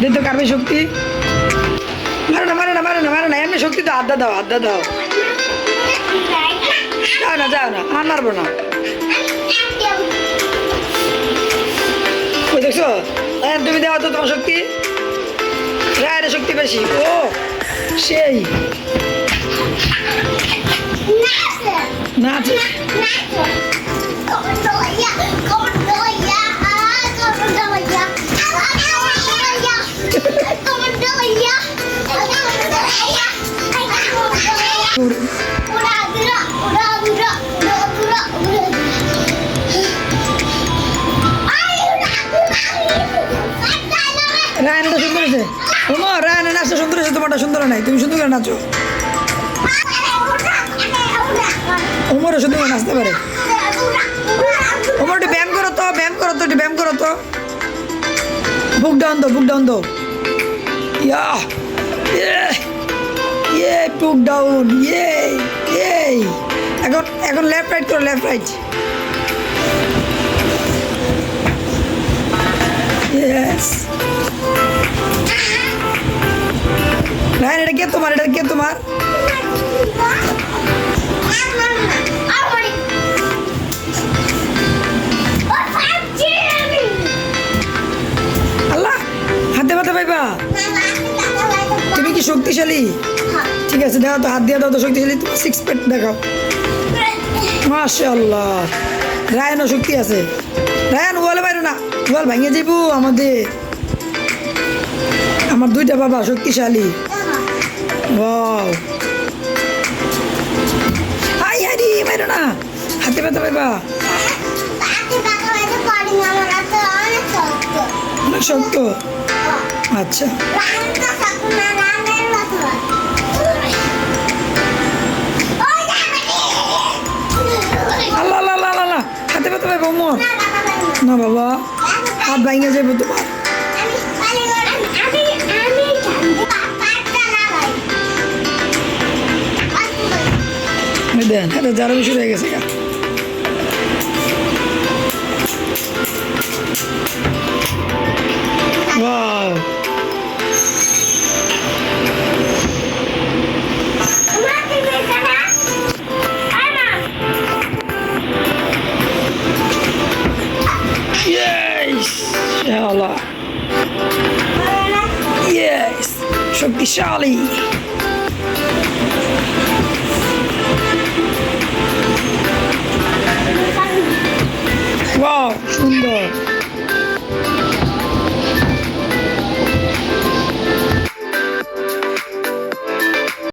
দে তো কার বেশি শক্তি। মারে না মারে না মারে না মারে না, এমনি শক্তি তো আড্ডা দাও আড্ডা দাও। যাও না যাও না, আর মারবো না। ওই দেখছো তুমি দেওয়া তো তোমার শক্তি, রায়ের শক্তি বেশি। ও সেই না আছে। রায়নটা সুন্দর হয়েছে। ওমা রায়নের নাচটা সুন্দর হয়েছে, তোমারটা সুন্দর নাই, তুমি সুন্দর করে নাচো। ওমরও সুন্দর করে নাচতে পারে। ওমর একটু ব্যায়াম করো তো, ব্যায়াম করো তো, একটু ব্যায়াম করো তো। বুক ডাউন দো, বুক ডাউন দো। ইয়া ইয়ে বুক ডাউন, ইয়ে ইয়ে। এখন এখন লেফট রাইট করো, লেফট রাইট। ইয়েস। রায়ন এটা কে তোমার, এটা কে তোমার? আল্লাহ হাতে পাতে পাইবা। তুমি কি শক্তিশালী? ঠিক আছে দেখো তো, হাত দিয়ে দাও তো শক্তিশালী। তুমি 6 প্যাক দেখাও। মাশাআল্লাহ, রায়নও শক্তি আছে। রায়ন ওয়ালে বাইরো না, ওয়াল ভাঙিয়ে যাবো আমাদের। আমার দুইটা বাবা শক্তিশালী। ওয়াও, আই আরে বাইরো না, হাতে পাতে পাইবা। অনেক শক্ত। আচ্ছা আল্লাহ আল্লাহ আল্লাহ আল্লাহ, হাতে পাতে পাইবা ওমর। না বাবা, হাত ভাঙিয়ে যাবো তোমার। দেন এটা যারা বেশি হয়ে গেছে। Wow. Yes, inshallah. Yes, শক্তিশালী।